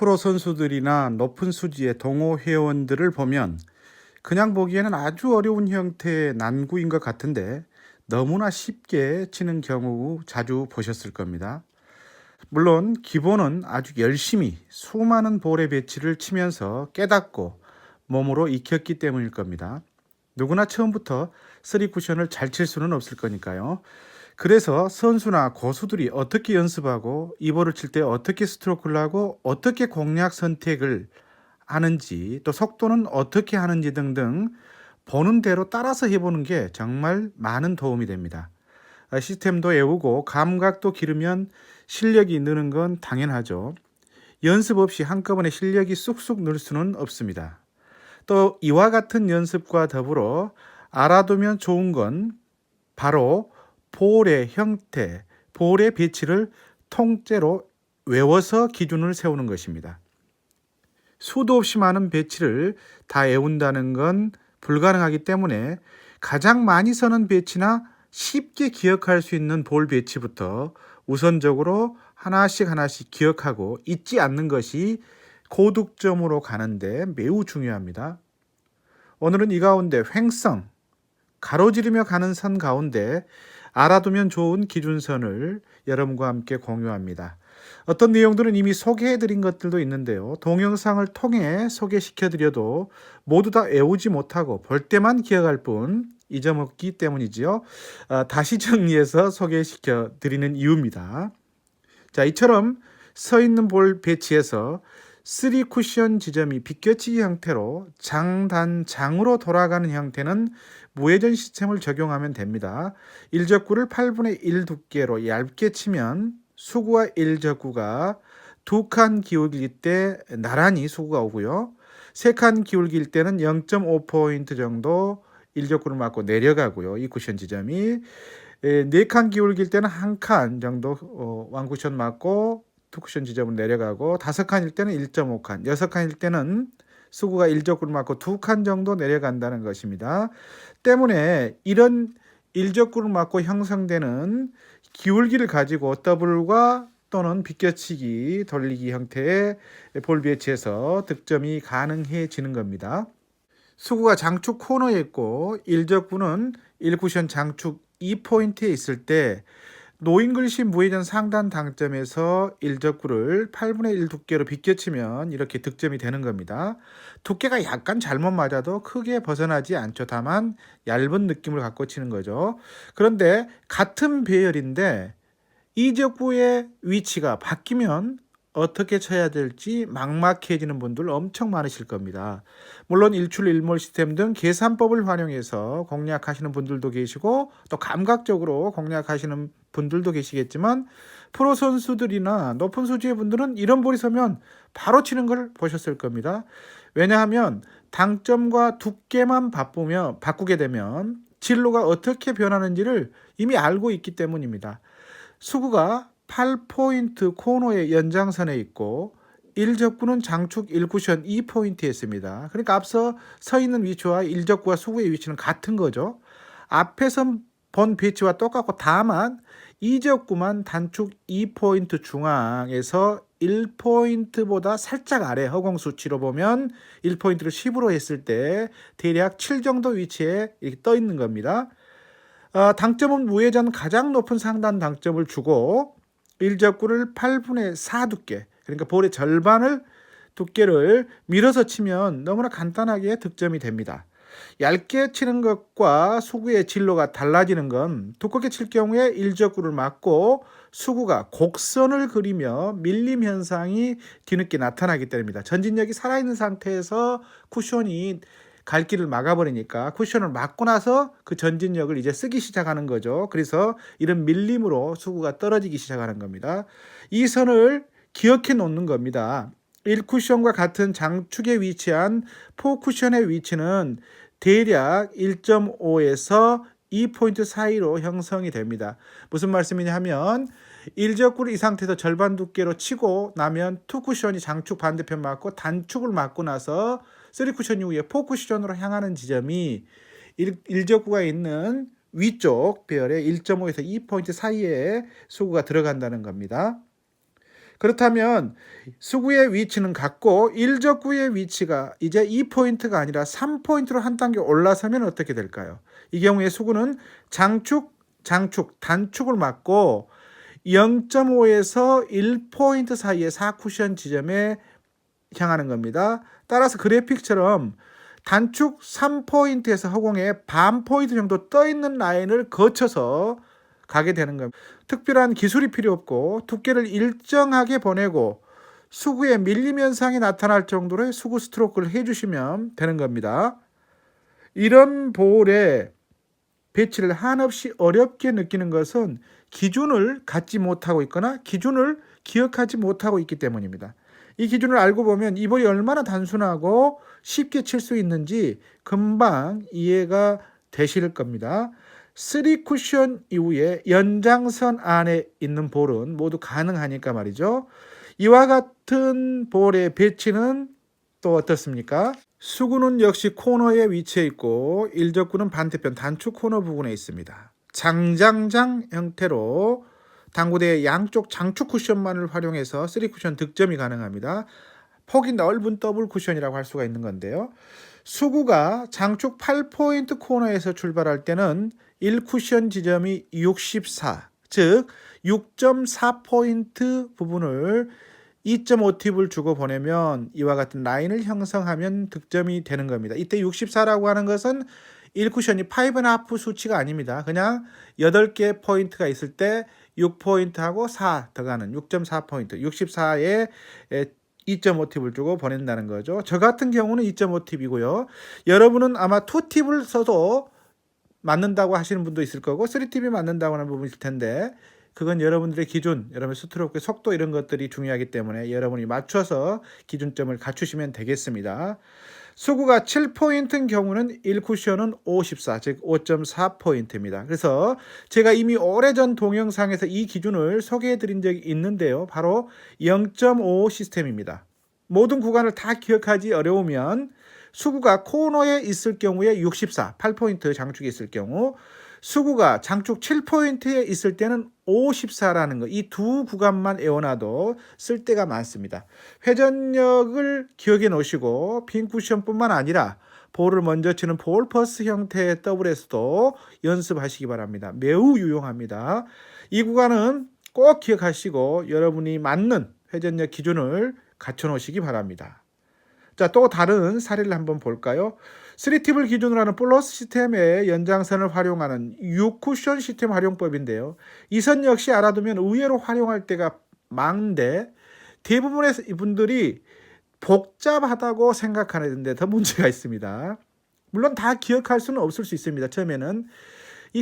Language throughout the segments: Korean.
프로 선수들이나 높은 수지의 동호 회원들을 보면 그냥 보기에는 아주 어려운 형태의 난구인 것 같은데 너무나 쉽게 치는 경우 자주 보셨을 겁니다. 물론 기본은 아주 열심히 수많은 볼의 배치를 치면서 깨닫고 몸으로 익혔기 때문일 겁니다. 누구나 처음부터 쓰리 쿠션을 잘 칠 수는 없을 거니까요. 그래서 선수나 고수들이 어떻게 연습하고 이 볼을 칠 때 어떻게 스트로크를 하고 어떻게 공략 선택을 하는지 또 속도는 어떻게 하는지 등등 보는 대로 따라서 해보는 게 정말 많은 도움이 됩니다. 시스템도 외우고 감각도 기르면 실력이 느는 건 당연하죠. 연습 없이 한꺼번에 실력이 쑥쑥 늘 수는 없습니다. 또 이와 같은 연습과 더불어 알아두면 좋은 건 바로 볼의 형태, 볼의 배치를 통째로 외워서 기준을 세우는 것입니다. 수도 없이 많은 배치를 다 외운다는 건 불가능하기 때문에 가장 많이 서는 배치나 쉽게 기억할 수 있는 볼 배치부터 우선적으로 하나씩 기억하고 잊지 않는 것이 고득점으로 가는데 매우 중요합니다. 오늘은 이 가운데 횡성, 가로지르며 가는 선 가운데 알아두면 좋은 기준선을 여러분과 함께 공유합니다. 어떤 내용들은 이미 소개해드린 것들도 있는데요. 동영상을 통해 소개시켜드려도 모두 다 외우지 못하고 볼 때만 기억할 뿐 잊어먹기 때문이지요. 다시 정리해서 소개시켜드리는 이유입니다. 자, 이처럼 서 있는 볼 배치에서 3 쿠션 지점이 비껴치기 형태로 장단장으로 돌아가는 형태는 무회전 시스템을 적용하면 됩니다. 1적구를 8분의 1 두께로 얇게 치면 수구와 1적구가 2칸 기울길 때 나란히 수구가 오고요. 3칸 기울길 때는 0.5포인트 정도 1적구를 맞고 내려가고요. 이 쿠션 지점이 4칸 기울길 때는 1칸 정도 완쿠션 맞고 투쿠션 지점으로 내려가고 5칸일 때는 1.5칸, 6칸일 때는 수구가 1적구를 맞고 2칸 정도 내려간다는 것입니다. 때문에 이런 1적구를 맞고 형성되는 기울기를 가지고 더블과 또는 비껴치기, 돌리기 형태의 볼 배치에서 득점이 가능해지는 겁니다. 수구가 장축 코너에 있고 1적구는 1쿠션 장축 2포인트에 있을 때 노잉글씨 무회전 상단 당점에서 1적구를 8분의 1 두께로 비껴치면 이렇게 득점이 되는 겁니다. 두께가 약간 잘못 맞아도 크게 벗어나지 않죠. 다만 얇은 느낌을 갖고 치는 거죠. 그런데 같은 배열인데 2적구의 위치가 바뀌면 어떻게 쳐야 될지 막막해지는 분들 엄청 많으실 겁니다. 물론 일출 일몰 시스템 등 계산법을 활용해서 공략하시는 분들도 계시고 또 감각적으로 공략하시는 분들도 계시겠지만 프로 선수들이나 높은 수지의 분들은 이런 볼이 서면 바로 치는 걸 보셨을 겁니다. 왜냐하면 당점과 두께만 바꾸게 되면 진로가 어떻게 변하는지를 이미 알고 있기 때문입니다. 수구가 8포인트 코너의 연장선에 있고 1적구는 장축 1쿠션 2포인트에 있습니다. 그러니까 앞서 서 있는 위치와 1적구와 수구의 위치는 같은 거죠. 앞에서 본 배치와 똑같고 다만 2적구만 단축 2포인트 중앙에서 1포인트보다 살짝 아래 허공 수치로 보면 1포인트를 10으로 했을 때 대략 7 정도 위치에 이렇게 떠 있는 겁니다. 당점은 무회전 가장 높은 상단 당점을 주고 1적구를 8분의 4 두께, 그러니까 볼의 절반을 두께를 밀어서 치면 너무나 간단하게 득점이 됩니다. 얇게 치는 것과 수구의 진로가 달라지는 건 두껍게 칠 경우에 1적구를 맞고 수구가 곡선을 그리며 밀림 현상이 뒤늦게 나타나기 때문입니다. 전진력이 살아있는 상태에서 쿠션이 갈 길을 막아버리니까 쿠션을 막고 나서 그 전진력을 이제 쓰기 시작하는 거죠. 그래서 이런 밀림으로 수구가 떨어지기 시작하는 겁니다. 이 선을 기억해 놓는 겁니다. 1쿠션과 같은 장축에 위치한 4쿠션의 위치는 대략 1.5에서 2포인트 사이로 형성이 됩니다. 무슨 말씀이냐 하면 1적구를 이 상태에서 절반 두께로 치고 나면 2쿠션이 장축 반대편 맞고 단축을 맞고 나서 3쿠션 이후에 4쿠션으로 향하는 지점이 1적구가 있는 위쪽 배열의 1.5에서 2포인트 사이에 수구가 들어간다는 겁니다. 그렇다면 수구의 위치는 같고 일적구의 위치가 이제 2포인트가 아니라 3포인트로 한 단계 올라서면 어떻게 될까요? 이 경우에 수구는 장축, 단축을 맞고 0.5에서 1포인트 사이의 4쿠션 지점에 향하는 겁니다. 따라서 그래픽처럼 단축 3포인트에서 허공에 반 포인트 정도 떠 있는 라인을 거쳐서 가게 되는 겁니다. 특별한 기술이 필요 없고 두께를 일정하게 보내고 수구의 밀림 현상이 나타날 정도로 수구 스트로크를 해주시면 되는 겁니다. 이런 볼에 배치를 한없이 어렵게 느끼는 것은 기준을 갖지 못하고 있거나 기준을 기억하지 못하고 있기 때문입니다. 이 기준을 알고 보면 이 볼이 얼마나 단순하고 쉽게 칠 수 있는지 금방 이해가 되실 겁니다. 3쿠션 이후에 연장선 안에 있는 볼은 모두 가능하니까 말이죠. 이와 같은 볼의 배치는 또 어떻습니까? 수구는 역시 코너에 위치해 있고 일적구는 반대편 단축 코너 부분에 있습니다. 장장장 형태로 당구대의 양쪽 장축 쿠션만을 활용해서 3쿠션 득점이 가능합니다. 폭이 넓은 더블 쿠션이라고 할 수가 있는 건데요. 수구가 장축 8포인트 코너에서 출발할 때는 1쿠션 지점이 64, 즉 6.4포인트 부분을 2.5팁을 주고 보내면 이와 같은 라인을 형성하면 득점이 되는 겁니다. 이때 64라고 하는 것은 1쿠션이 5.5 수치가 아닙니다. 그냥 8개 포인트가 있을 때 6포인트하고 4 더가는 6.4포인트, 64에 2.5팁을 주고 보낸다는 거죠. 저 같은 경우는 2.5팁이고요. 여러분은 아마 2팁을 써도 맞는다고 하시는 분도 있을 거고 3팁이 맞는다고 하는 부분이 있을 텐데 그건 여러분들의 기준, 여러분의 스트로크의 속도 이런 것들이 중요하기 때문에 여러분이 맞춰서 기준점을 갖추시면 되겠습니다. 수구가 7포인트인 경우는 1쿠션은 54, 즉 5.4포인트입니다. 그래서 제가 이미 오래전 동영상에서 이 기준을 소개해 드린 적이 있는데요. 바로 0.5 시스템입니다. 모든 구간을 다 기억하기 어려우면 수구가 코너에 있을 경우에 64, 8포인트 장축이 있을 경우 수구가 장축 7포인트에 있을 때는 54라는 거, 이 두 구간만 외워놔도 쓸 데가 많습니다. 회전력을 기억해 놓으시고 빈 쿠션뿐만 아니라 볼을 먼저 치는 볼 퍼스 형태의 더블에서도 연습하시기 바랍니다. 매우 유용합니다. 이 구간은 꼭 기억하시고 여러분이 맞는 회전력 기준을 갖춰 놓으시기 바랍니다. 자, 또 다른 사례를 한번 볼까요? 3팁을 기준으로 하는 플러스 시스템의 연장선을 활용하는 6쿠션 시스템 활용법인데요. 이 선 역시 알아두면 의외로 활용할 때가 많은데 대부분의 분들이 복잡하다고 생각하는데 더 문제가 있습니다. 물론 다 기억할 수는 없을 수 있습니다. 처음에는.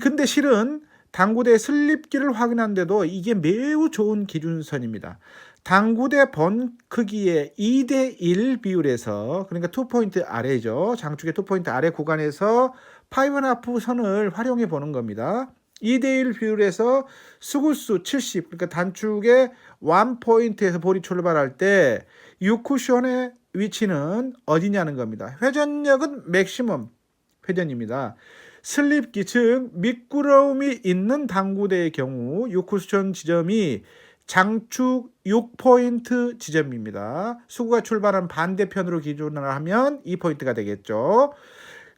근데 실은 당구대 슬립기를 확인하는데도 이게 매우 좋은 기준선입니다. 당구대 번 크기의 2대1 비율에서, 그러니까 2포인트 아래죠. 장축의 2포인트 아래 구간에서 5.5 선을 활용해 보는 겁니다. 2대1 비율에서 수구수 70, 그러니까 단축의 1포인트에서 볼이 출발할 때 6쿠션의 위치는 어디냐는 겁니다. 회전력은 맥시멈 회전입니다. 슬립기, 즉 미끄러움이 있는 당구대의 경우 6쿠션 지점이 장축 6포인트 지점입니다. 수구가 출발한 반대편으로 기준을 하면 2포인트가 되겠죠.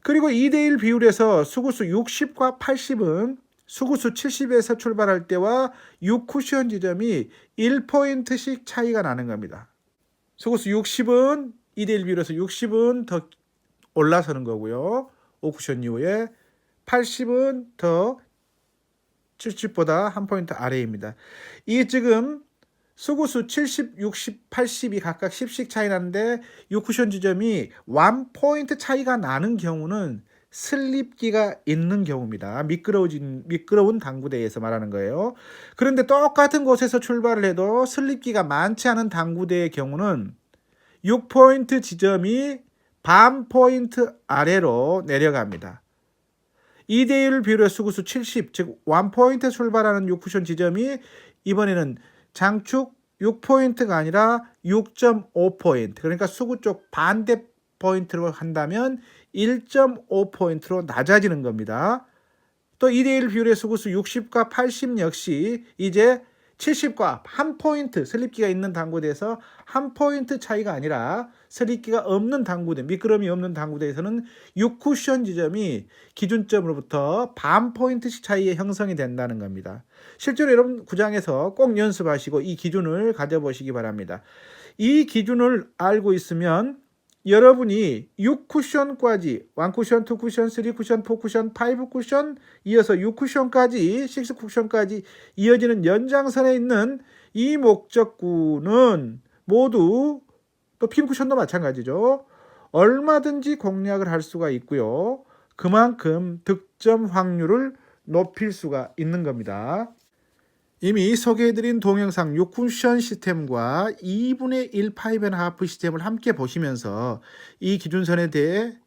그리고 2대1 비율에서 수구수 60과 80은 수구수 70에서 출발할 때와 6쿠션 지점이 1포인트씩 차이가 나는 겁니다. 수구수 60은 2대1 비율에서 60은 더 올라서는 거고요. 5쿠션 이후에 80은 더 70보다 한 포인트 아래입니다. 이 지금 수구수 70, 60, 80이 각각 10씩 차이 나는데 6쿠션 지점이 1포인트 차이가 나는 경우는 슬립기가 있는 경우입니다. 미끄러운 당구대에서 말하는 거예요. 그런데 똑같은 곳에서 출발을 해도 슬립기가 많지 않은 당구대의 경우는 6포인트 지점이 반 포인트 아래로 내려갑니다. 2대1 비율의 수구수 70, 즉 1포인트 출발하는 6쿠션 지점이 이번에는 장축 6포인트가 아니라 6.5포인트, 그러니까 수구 쪽 반대 포인트로 한다면 1.5포인트로 낮아지는 겁니다. 또 2대1 비율의 수구수 60과 80 역시 이제 70과 한 포인트 슬립기가 있는 당구대에서 한 포인트 차이가 아니라 슬립기가 없는 당구대, 미끄럼이 없는 당구대에서는 6쿠션 지점이 기준점으로부터 반 포인트씩 차이의 형성이 된다는 겁니다. 실제로 여러분 구장에서 꼭 연습하시고 이 기준을 가져보시기 바랍니다. 이 기준을 알고 있으면 여러분이 6쿠션까지 1쿠션, 2쿠션, 3쿠션, 4쿠션, 5쿠션 이어서 6쿠션까지 6쿠션까지 이어지는 연장선에 있는 이 목적구는 모두 또 핀쿠션도 마찬가지죠. 얼마든지 공략을 할 수가 있고요. 그만큼 득점 확률을 높일 수가 있는 겁니다. 이미 소개해드린 동영상 6쿠션 시스템과 2분의 1 5.5 시스템을 함께 보시면서 이 기준선에 대해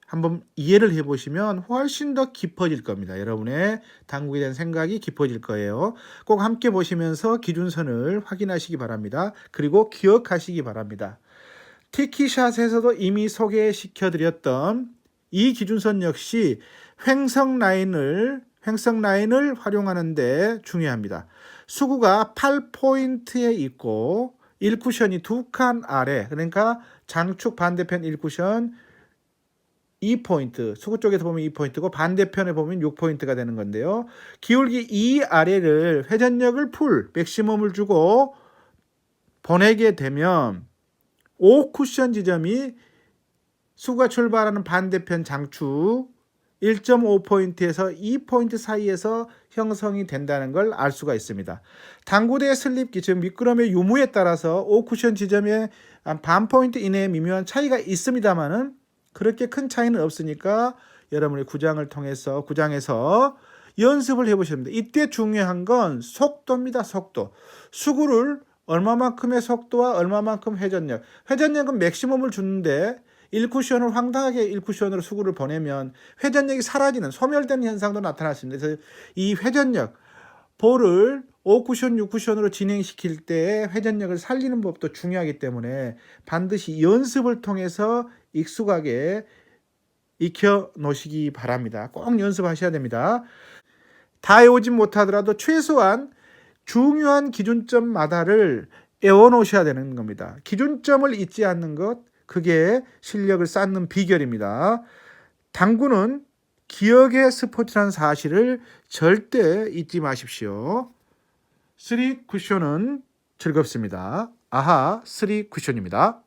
한번 이해를 해보시면 훨씬 더 깊어질 겁니다. 여러분의 당구에 대한 생각이 깊어질 거예요. 꼭 함께 보시면서 기준선을 확인하시기 바랍니다. 그리고 기억하시기 바랍니다. 티키샷에서도 이미 소개시켜드렸던 이 기준선 역시 횡성 라인을 활용하는 데 중요합니다. 수구가 8포인트에 있고 1쿠션이 2칸 아래, 그러니까 장축 반대편 1쿠션 2포인트, 수구 쪽에서 보면 2포인트고 반대편에 보면 6포인트가 되는 건데요. 기울기 2 아래를 회전력을 맥시멈을 주고 보내게 되면 5쿠션 지점이 수구가 출발하는 반대편 장축 1.5포인트에서 2포인트 사이에서 형성이 된다는 걸 알 수가 있습니다. 당구대의 슬립기, 즉 미끄럼의 유무에 따라서 5쿠션 지점에 반 포인트 이내의 미묘한 차이가 있습니다만은 그렇게 큰 차이는 없으니까 여러분의 구장에서 연습을 해보시면 됩니다. 이때 중요한 건 속도입니다. 속도. 수구를 얼마만큼의 속도와 얼마만큼 회전력은 맥시멈을 주는데 1쿠션을 황당하게 1쿠션으로 수구를 보내면 회전력이 사라지는 소멸되는 현상도 나타났습니다. 그래서 이 회전력, 볼을 5쿠션, 6쿠션으로 진행시킬 때 회전력을 살리는 법도 중요하기 때문에 반드시 연습을 통해서 익숙하게 익혀 놓으시기 바랍니다. 꼭 연습하셔야 됩니다. 다 외우진 못하더라도 최소한 중요한 기준점마다를 외워놓으셔야 되는 겁니다. 기준점을 잊지 않는 것, 그게 실력을 쌓는 비결입니다. 당구는 기억의 스포츠라는 사실을 절대 잊지 마십시오. 3쿠션은 즐겁습니다. 아하, 3쿠션입니다.